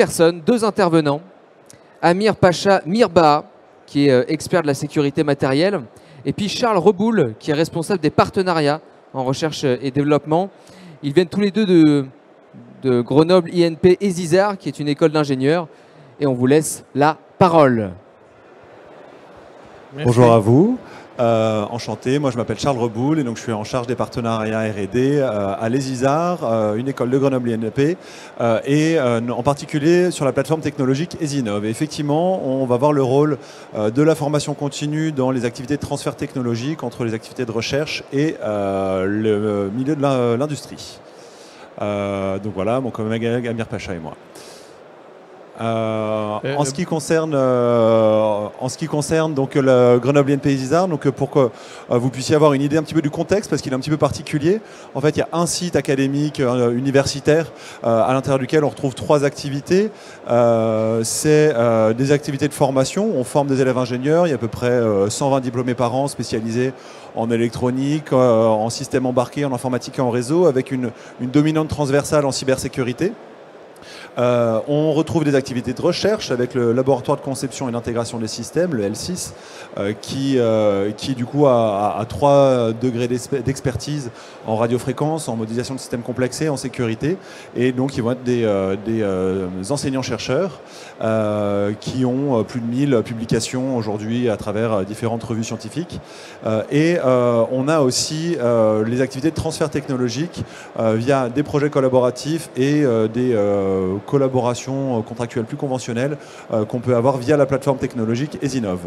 personnes, deux intervenants. Amir Pacha Mirbaha, qui est expert de la sécurité matérielle, et puis Charles Reboul, qui est responsable des partenariats en recherche et développement. Ils viennent tous les deux de Grenoble INP et Zizar, qui est une école d'ingénieurs. Et on vous laisse la parole. Merci. Bonjour à vous. Enchanté, moi je m'appelle Charles Reboul et donc je suis en charge des partenariats R&D à l'ESIZAR, une école de Grenoble INP, et en particulier sur la plateforme technologique ESINOV. Et effectivement, on va voir le rôle de la formation continue dans les activités de transfert technologique entre les activités de recherche et le milieu de l'industrie. Donc voilà, mon collègue Amir Pacha et moi. En ce qui concerne donc le Grenoble INP Zizar, donc pour que vous puissiez avoir une idée un petit peu du contexte, parce qu'il est un petit peu particulier. En fait, il y a un site académique universitaire à l'intérieur duquel on retrouve trois activités. C'est des activités de formation. On forme des élèves ingénieurs. Il y a à peu près 120 diplômés par an spécialisés en électronique, en système embarqué, en informatique et en réseau, avec une dominante transversale en cybersécurité. On retrouve des activités de recherche avec le laboratoire de conception et d'intégration des systèmes, le L6, qui du coup a 3 degrés d'expertise en radiofréquence, en modélisation de systèmes complexés, en sécurité. Et donc ils vont être des enseignants-chercheurs qui ont plus de 1000 publications aujourd'hui à travers différentes revues scientifiques. Et on a aussi les activités de transfert technologique via des projets collaboratifs et des collaborations contractuelles plus conventionnelles qu'on peut avoir via la plateforme technologique ESINOV.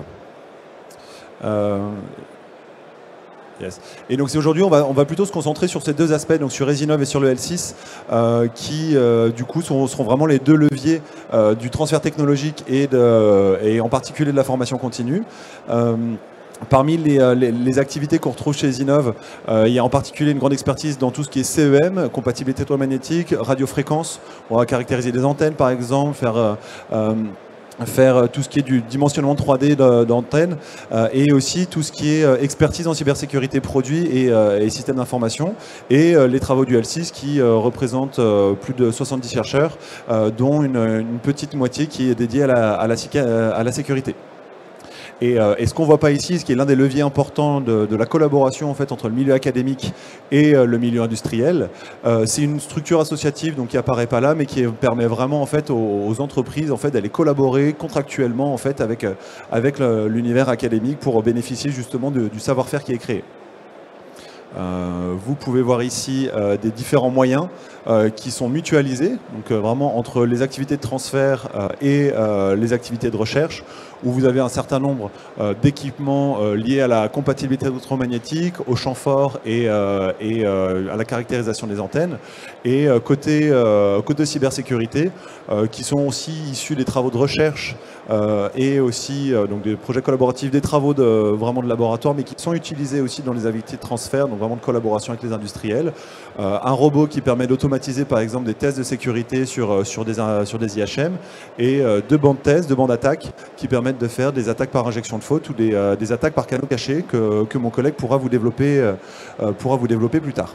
Yes. Et donc aujourd'hui on va plutôt se concentrer sur ces deux aspects, donc sur ESINOV et sur le L6, qui du coup seront vraiment les deux leviers du transfert technologique et en particulier de la formation continue. Parmi les activités qu'on retrouve chez ESINOV, il y a en particulier une grande expertise dans tout ce qui est CEM, compatibilité électromagnétique, radiofréquence. On va caractériser des antennes par exemple, faire tout ce qui est du dimensionnement 3D d'antennes, et aussi tout ce qui est expertise en cybersécurité produits et systèmes d'information, et les travaux du L6 qui représentent plus de 70 chercheurs, dont une petite moitié qui est dédiée à la sécurité. Et ce qu'on ne voit pas ici, ce qui est l'un des leviers importants de la collaboration en fait, entre le milieu académique et le milieu industriel, c'est une structure associative donc, qui n'apparaît pas là, mais qui permet vraiment en fait, aux entreprises en fait, d'aller collaborer contractuellement en fait, avec l'univers académique pour bénéficier justement du savoir-faire qui est créé. Vous pouvez voir ici des différents moyens qui sont mutualisés, donc vraiment entre les activités de transfert et les activités de recherche, où vous avez un certain nombre d'équipements liés à la compatibilité électromagnétique, au champ fort et à la caractérisation des antennes. Et côté cybersécurité, qui sont aussi issus des travaux de recherche et aussi donc des projets collaboratifs, des travaux vraiment de laboratoire, mais qui sont utilisés aussi dans les activités de transfert, donc vraiment de collaboration avec les industriels. Un robot qui permet d'automatiser par exemple des tests de sécurité sur des IHM, et deux bandes tests, deux bandes d'attaque qui permettent de faire des attaques par injection de faute ou des attaques par canaux cachés que mon collègue pourra vous développer plus tard.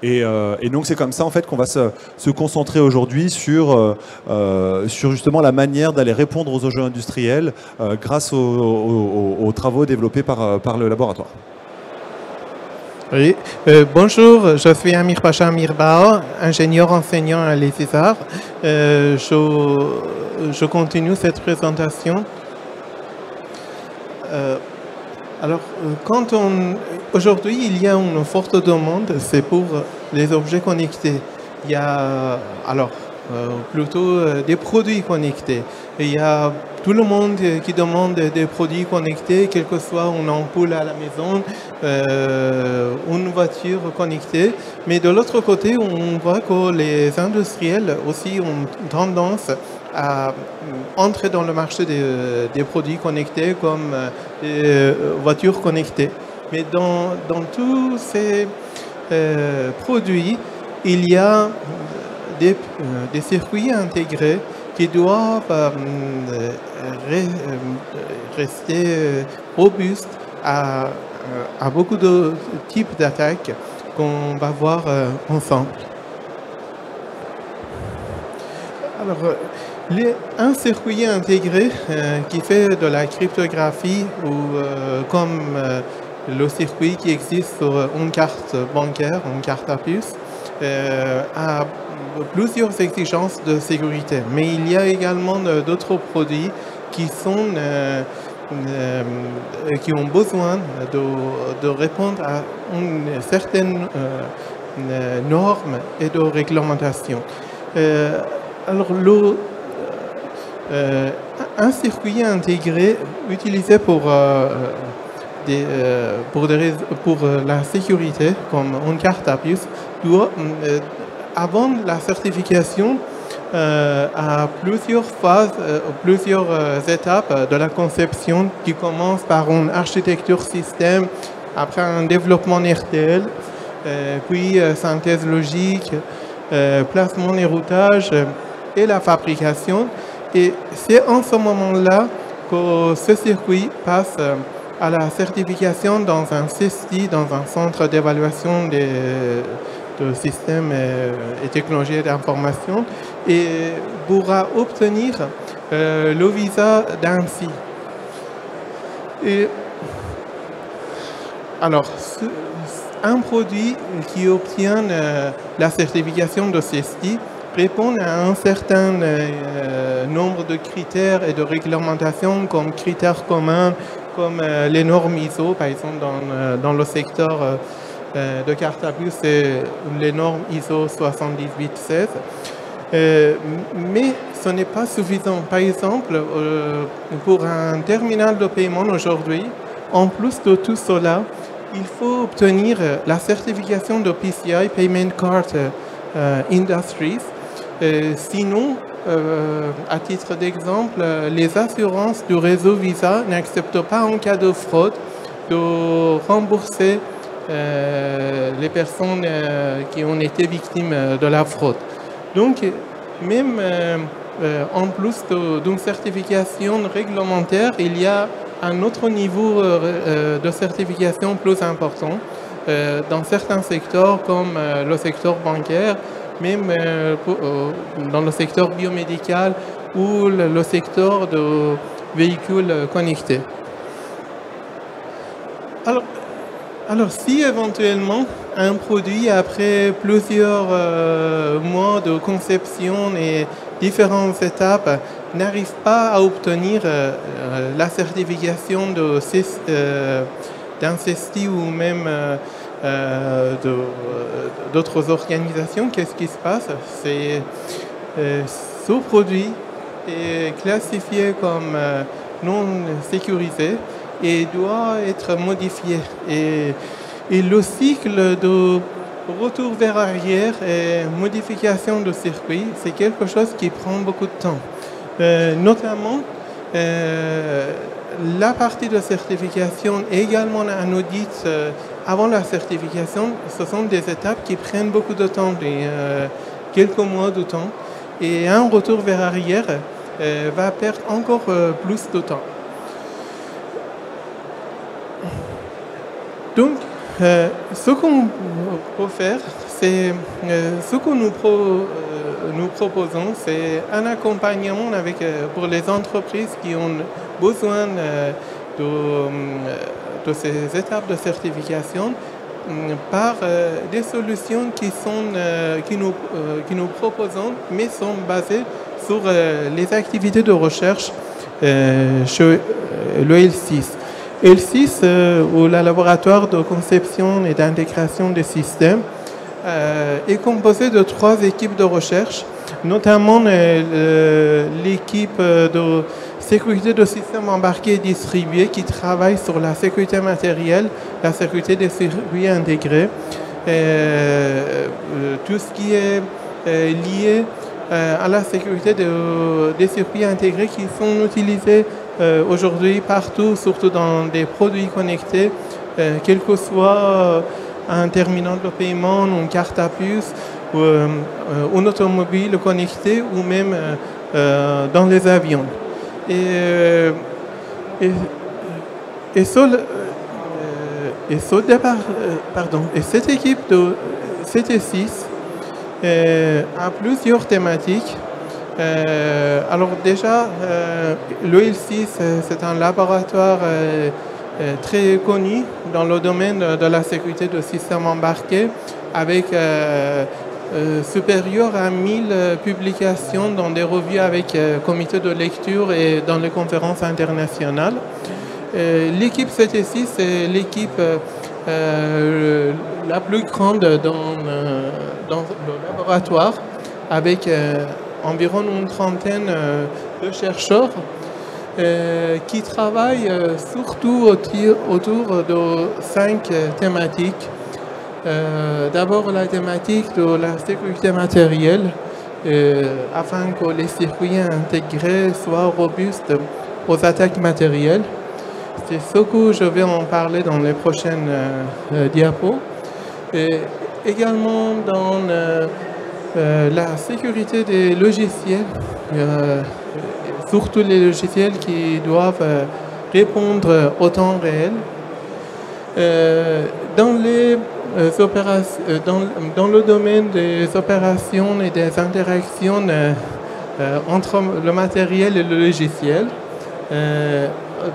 Et donc c'est comme ça en fait qu'on va se concentrer aujourd'hui sur justement la manière d'aller répondre aux enjeux industriels grâce aux travaux développés par le laboratoire. Oui. Bonjour, je suis Amir Pacha Mirbaha, ingénieur enseignant à l'ESIZAR. Je continue cette présentation. Alors, aujourd'hui, il y a une forte demande, c'est pour les objets connectés. Il y a plutôt des produits connectés. Et il y a tout le monde qui demande des produits connectés, quelle que soit une ampoule à la maison, une voiture connectée. Mais de l'autre côté, on voit que les industriels aussi ont tendance à entrer dans le marché des produits connectés comme des voitures connectées. Mais dans tous ces produits, il y a des circuits intégrés qui doivent rester robustes à beaucoup de types d'attaques qu'on va voir ensemble. Alors, un circuit intégré qui fait de la cryptographie ou comme le circuit qui existe sur une carte bancaire, une carte à puce, a plusieurs exigences de sécurité. Mais il y a également d'autres produits qui ont besoin de répondre à une certaine normes et de réglementation. Alors, un circuit intégré utilisé pour la sécurité, comme une carte à puce, doit, avant la certification, à plusieurs phases, plusieurs étapes de la conception qui commence par une architecture système, après un développement RTL, puis synthèse logique, placement et routage et la fabrication. Et c'est en ce moment-là que ce circuit passe à la certification dans un CESTI, dans un centre d'évaluation de systèmes et technologies d'information, et pourra obtenir le visa d'ANSSI. Et alors, un produit qui obtient la certification de CESTI répond à un certain nombre de critères et de réglementations comme critères communs, comme les normes ISO, par exemple dans le secteur de carte à puce, c'est les normes ISO 7816. Mais ce n'est pas suffisant. Par exemple, pour un terminal de paiement aujourd'hui, en plus de tout cela, il faut obtenir la certification de PCI, Payment Card Industries. Sinon, à titre d'exemple, les assurances du réseau Visa n'acceptent pas en cas de fraude de rembourser les personnes qui ont été victimes de la fraude. Donc, même en plus d'une certification réglementaire, il y a un autre niveau de certification plus important dans certains secteurs comme le secteur bancaire, même dans le secteur biomédical ou le secteur de véhicules connectés. Alors si éventuellement un produit, après plusieurs mois de conception et différentes étapes, n'arrive pas à obtenir la certification d'un CESTI ou même d'autres organisations, qu'est-ce qui se passe? C'est ce produit est classifié comme non sécurisé et doit être modifié. Et le cycle de retour vers arrière et modification de circuit, c'est quelque chose qui prend beaucoup de temps. Notamment, la partie de certification et également un audit avant la certification, ce sont des étapes qui prennent beaucoup de temps, quelques mois de temps. Et un retour vers arrière va perdre encore plus de temps. Donc, ce qu'on peut faire, c'est ce que nous proposons, c'est un accompagnement pour les entreprises qui ont besoin de ces étapes de certification par des solutions que nous proposons, mais sont basées sur les activités de recherche chez l'EL6. EL6, ou le laboratoire de conception et d'intégration des systèmes, est composé de 3 équipes de recherche, notamment l'équipe de sécurité de systèmes embarqués et distribués qui travaille sur la sécurité matérielle, la sécurité des circuits intégrés, tout ce qui est lié à la sécurité des circuits intégrés qui sont utilisés aujourd'hui partout, surtout dans des produits connectés, quel que soit un terminal de paiement, une carte à puce, ou un automobile connecté, ou même dans les avions. Et cette équipe de CT6 a plusieurs thématiques. Alors déjà, l'OIL6, c'est un laboratoire très connu dans le domaine de la sécurité de systèmes embarqués, avec supérieur à 1000 publications dans des revues avec comité de lecture et dans les conférences internationales. L'équipe CT6, c'est l'équipe la plus grande dans le laboratoire, avec environ une trentaine de chercheurs qui travaillent surtout autour de 5 thématiques. D'abord la thématique de la sécurité matérielle, afin que les circuits intégrés soient robustes aux attaques matérielles. C'est ce que je vais en parler dans les prochaines diapos. Et également dans la sécurité des logiciels, surtout les logiciels qui doivent répondre au temps réel. Dans le domaine des opérations et des interactions entre le matériel et le logiciel,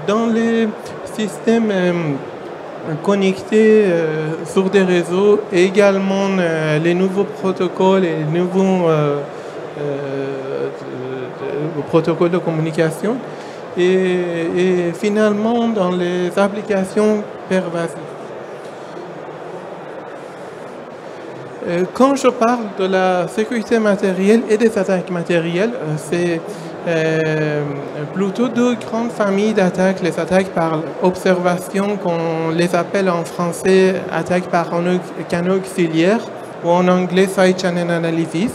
dans les systèmes connectés sur des réseaux, et également les nouveaux protocoles et les nouveaux protocoles de communication, et finalement dans les applications pervasives. Quand je parle de la sécurité matérielle et des attaques matérielles, c'est plutôt deux grandes familles d'attaques. Les attaques par observation, qu'on les appelle en français attaques par canaux auxiliaires, ou en anglais side channel analysis,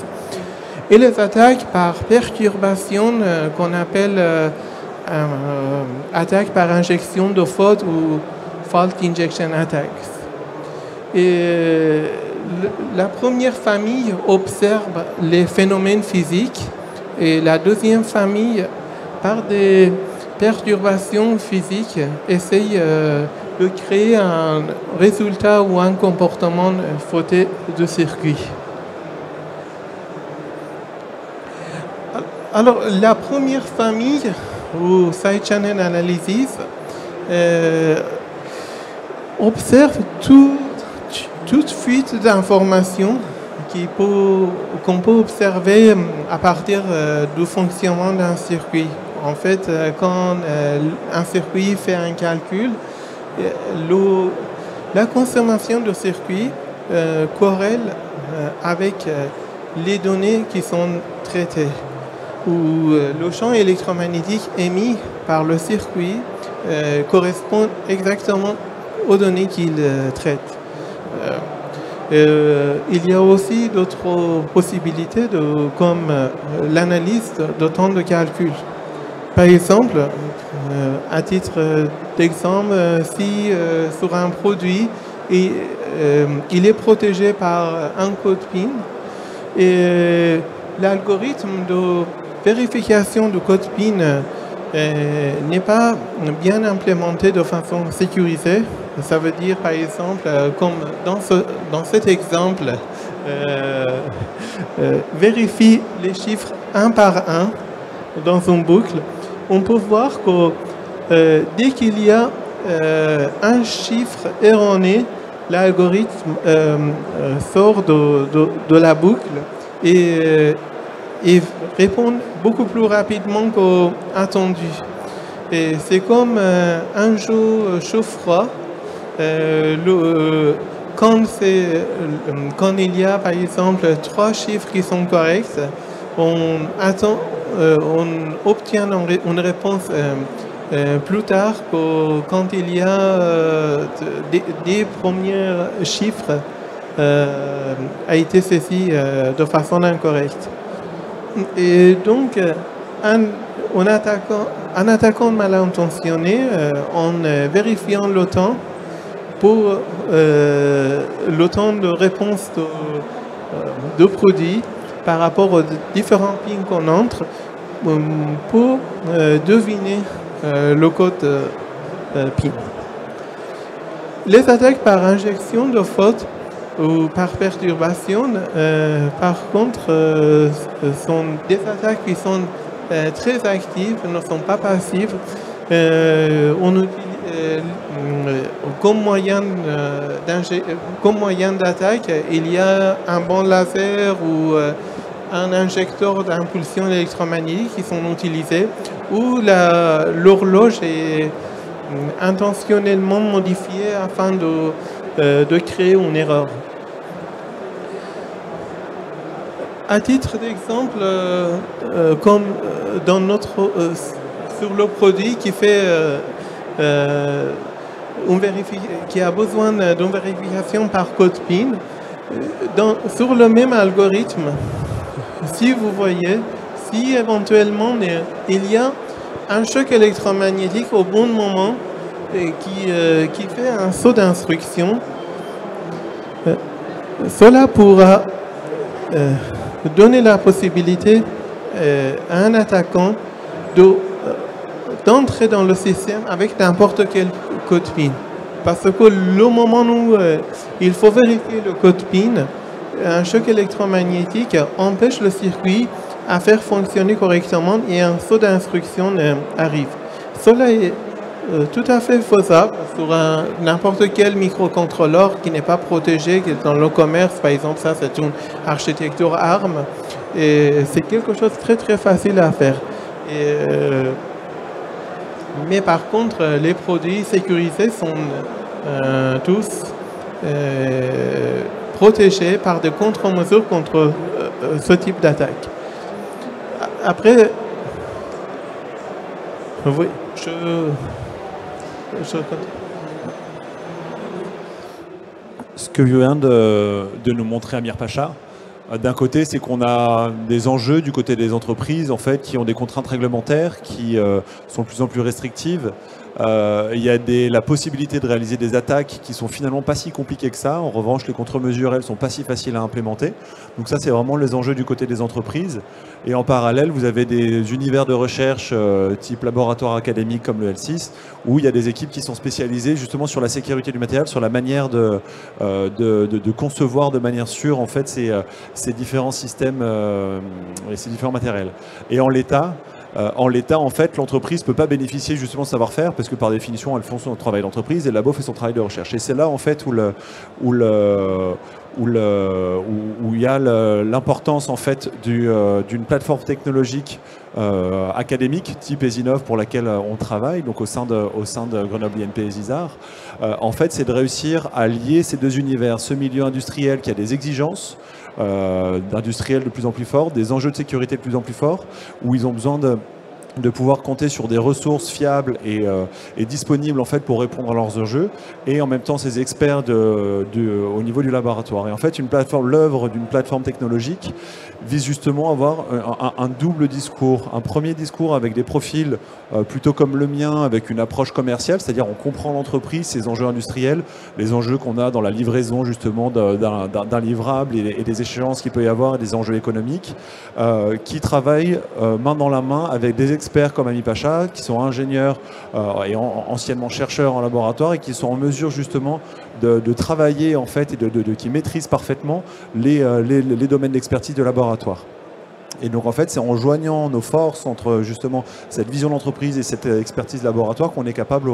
et les attaques par perturbation qu'on appelle attaques par injection de faute ou fault injection attacks. Et la première famille observe les phénomènes physiques, et la deuxième famille, par des perturbations physiques, essaye de créer un résultat ou un comportement fauté de circuit. Alors, la première famille, ou side channel analysis, observe toute fuite d'informations qu'on peut observer à partir du fonctionnement d'un circuit. En fait, quand un circuit fait un calcul, la consommation de circuit corrèle avec les données qui sont traitées, où le champ électromagnétique émis par le circuit correspond exactement aux données qu'il traite. Il y a aussi d'autres possibilités, comme l'analyse de temps de calcul. Par exemple, à titre d'exemple, si sur un produit, il est protégé par un code PIN, et l'algorithme de vérification du code PIN n'est pas bien implémenté de façon sécurisée. Ça veut dire, par exemple, comme dans cet exemple, vérifie les chiffres un par un dans une boucle. On peut voir que dès qu'il y a un chiffre erroné, l'algorithme sort de la boucle et répond beaucoup plus rapidement qu'attendu. Et c'est comme un jeu chaud-froid. Quand il y a par exemple 3 chiffres qui sont corrects, on obtient une réponse plus tard que quand il y a des premiers chiffres a été saisi de façon incorrecte. Et donc, en attaquant mal intentionné, en vérifiant le temps, pour le temps de réponse de produit par rapport aux différents pins qu'on entre, pour deviner le code PIN. Les attaques par injection de faute ou par perturbation. Par contre, sont des attaques qui sont très actives, ne sont pas passives. On utilise, comme moyen d'attaque, il y a un banc laser ou un injecteur d'impulsion électromagnétique qui sont utilisés, où l'horloge est intentionnellement modifiée afin de créer une erreur. À titre d'exemple, comme dans sur le produit qui fait qui a besoin d'une vérification par code PIN, sur le même algorithme, si vous voyez, si éventuellement il y a un choc électromagnétique au bon moment qui fait un saut d'instruction, cela pourra donner la possibilité à un attaquant d'entrer dans le système avec n'importe quel code PIN. Parce que le moment où il faut vérifier le code PIN, un choc électromagnétique empêche le circuit à faire fonctionner correctement et un saut d'instruction arrive. Cela est tout à fait faisable sur n'importe quel microcontrôleur qui n'est pas protégé, qui est dans le commerce. Par exemple, ça c'est une architecture ARM et c'est quelque chose de très très facile à faire. Mais par contre, les produits sécurisés sont tous protégés par des contre-mesures contre ce type d'attaque. Après, oui, Ce que vient de nous montrer Amir Pacha, d'un côté, c'est qu'on a des enjeux du côté des entreprises en fait, qui ont des contraintes réglementaires qui sont de plus en plus restrictives. Il y a la possibilité de réaliser des attaques qui sont finalement pas si compliquées que ça. En revanche, les contre-mesures, elles sont pas si faciles à implémenter. Donc ça, c'est vraiment les enjeux du côté des entreprises. Et en parallèle, vous avez des univers de recherche type laboratoire académique comme le L6, où il y a des équipes qui sont spécialisées justement sur la sécurité du matériel, sur la manière de concevoir de manière sûre en fait ces différents systèmes et ces différents matériels. Et en l'état, en fait, l'entreprise ne peut pas bénéficier justement de savoir-faire parce que par définition, elles font son travail d'entreprise et le labo fait son travail de recherche. Et c'est là en fait où il y a l'importance en fait d'une plateforme technologique académique type Esinov pour laquelle on travaille, donc au sein de Grenoble INP et Isar. En fait, c'est de réussir à lier ces deux univers, ce milieu industriel qui a des exigences d'industriels de plus en plus forts, des enjeux de sécurité de plus en plus forts, où ils ont besoin de pouvoir compter sur des ressources fiables et disponibles en fait pour répondre à leurs enjeux, et en même temps ces experts au niveau du laboratoire. Et en fait, l'œuvre d'une plateforme technologique vise justement à avoir un double discours. Un premier discours avec des profils plutôt comme le mien, avec une approche commerciale, c'est-à-dire on comprend l'entreprise, ses enjeux industriels, les enjeux qu'on a dans la livraison justement d'un livrable et des échéances qu'il peut y avoir, et des enjeux économiques, qui travaillent main dans la main avec des experts comme Amir Pacha, qui sont ingénieurs et anciennement chercheurs en laboratoire et qui sont en mesure justement de travailler en fait et qui maîtrisent parfaitement les domaines d'expertise de laboratoire. Et donc en fait, c'est en joignant nos forces entre justement cette vision d'entreprise et cette expertise laboratoire qu'on est capable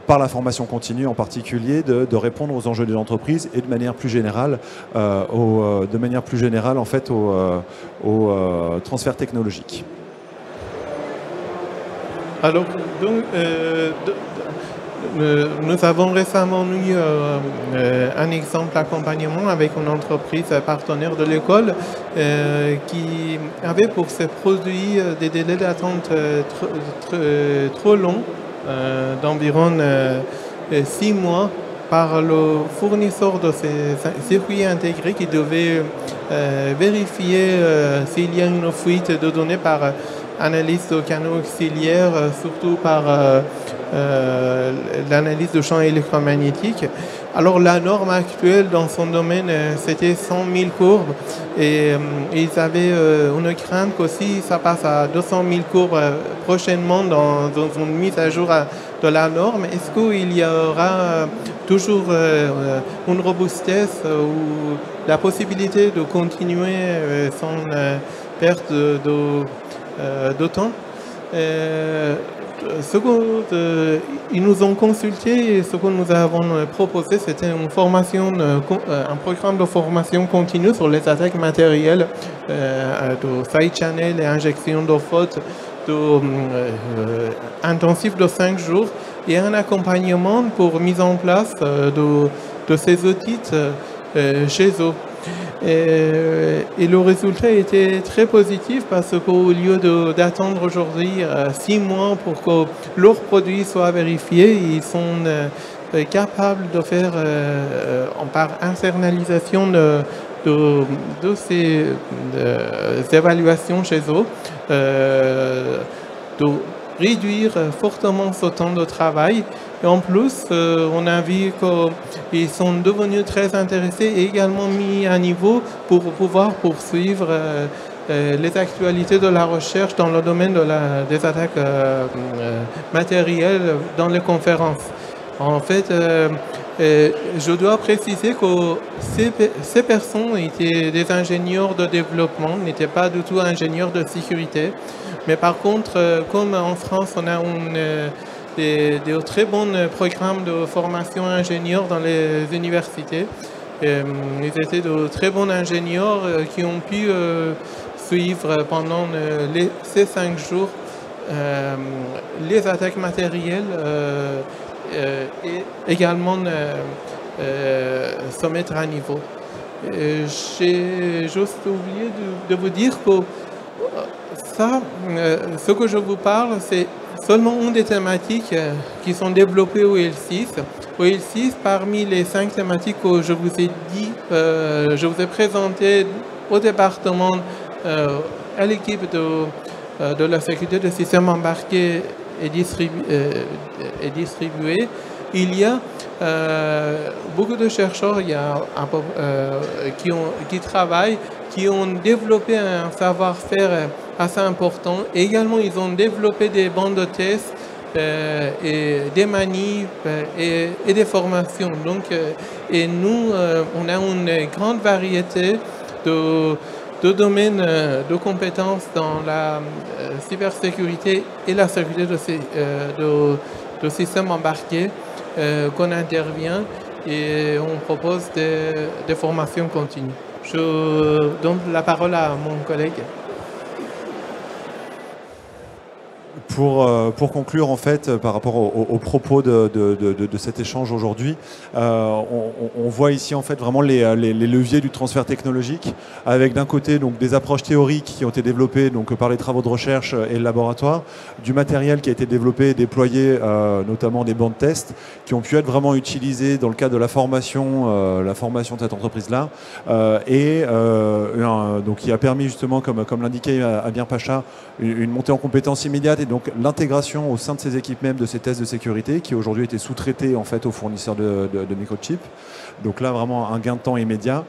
par la formation continue en particulier, de répondre aux enjeux des entreprises et de manière plus générale, en fait, au transfert technologique. Alors, donc, nous avons récemment eu un exemple d'accompagnement avec une entreprise partenaire de l'école qui avait pour ses produits des délais d'attente trop longs, d'environ 6 mois, par le fournisseur de ces circuits intégrés qui devait vérifier s'il y a une fuite de données par analyse de canaux auxiliaires, surtout par l'analyse de champs électromagnétiques. Alors la norme actuelle dans son domaine, c'était 100 000 courbes et ils avaient une crainte qu'aussi ça passe à 200 000 courbes prochainement dans une mise à jour de la norme, est-ce qu'il y aura toujours une robustesse ou la possibilité de continuer sans perte de temps? Ce qu'ils nous ont consulté et ce que nous avons proposé, c'était une formation, un programme de formation continue sur les attaques matérielles de side channel et injection de fautes intensif de 5 jours et un accompagnement pour mise en place de ces audits chez eux. Et le résultat était très positif parce qu'au lieu d'attendre aujourd'hui 6 mois pour que leurs produits soient vérifiés, ils sont capables de faire par internalisation de ces évaluations chez eux, de réduire fortement ce temps de travail. Et en plus, on a vu qu'ils sont devenus très intéressés et également mis à niveau pour pouvoir poursuivre les actualités de la recherche dans le domaine des attaques matérielles dans les conférences. En fait, je dois préciser que ces personnes étaient des ingénieurs de développement, n'étaient pas du tout ingénieurs de sécurité. Mais par contre, comme en France, on a des très bons programmes de formation ingénieurs dans les universités. Ils étaient de très bons ingénieurs qui ont pu suivre pendant ces 5 jours les attaques matérielles et également se mettre à niveau. J'ai juste oublié de vous dire que ça, ce que je vous parle, c'est seulement une des thématiques qui sont développées au L6. Au L6, parmi les 5 thématiques que je vous ai dit, je vous ai présenté au département, à l'équipe de la sécurité des systèmes embarqués et distribués. Il y a beaucoup de chercheurs qui travaillent, qui ont développé un savoir-faire assez important. Et également, ils ont développé des bandes de tests et des manifs et des formations. Donc, et nous, on a une grande variété de domaines de compétences dans la cybersécurité et la sécurité de systèmes embarqués qu'on intervient et on propose des formations continues. Je donne la parole à mon collègue. Pour conclure, en fait, par rapport aux propos de cet échange aujourd'hui, on voit ici en fait vraiment les leviers du transfert technologique, avec d'un côté donc des approches théoriques qui ont été développées donc par les travaux de recherche et le laboratoire, du matériel qui a été développé et déployé, notamment des bancs de test, qui ont pu être vraiment utilisés dans le cadre de la formation de cette entreprise-là, donc qui a permis justement, comme l'indiquait Amir Pacha, une montée en compétences immédiate et donc l'intégration au sein de ces équipes même de ces tests de sécurité qui aujourd'hui étaient sous-traités en fait aux fournisseurs de microchips. Donc là vraiment un gain de temps immédiat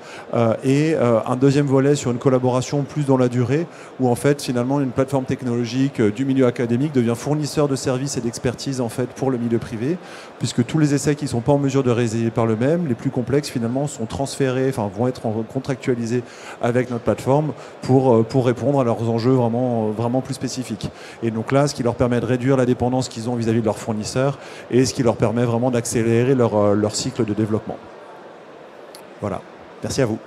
et un deuxième volet sur une collaboration plus dans la durée où en fait finalement une plateforme technologique du milieu académique devient fournisseur de services et d'expertise en fait pour le milieu privé, puisque tous les essais qui ne sont pas en mesure de réaliser par le même, les plus complexes finalement sont transférés, enfin vont être contractualisés avec notre plateforme pour répondre à leurs enjeux vraiment plus spécifiques. Et donc là, ce qui leur permet de réduire la dépendance qu'ils ont vis-à-vis de leurs fournisseurs et ce qui leur permet vraiment d'accélérer leur cycle de développement. Voilà. Merci à vous.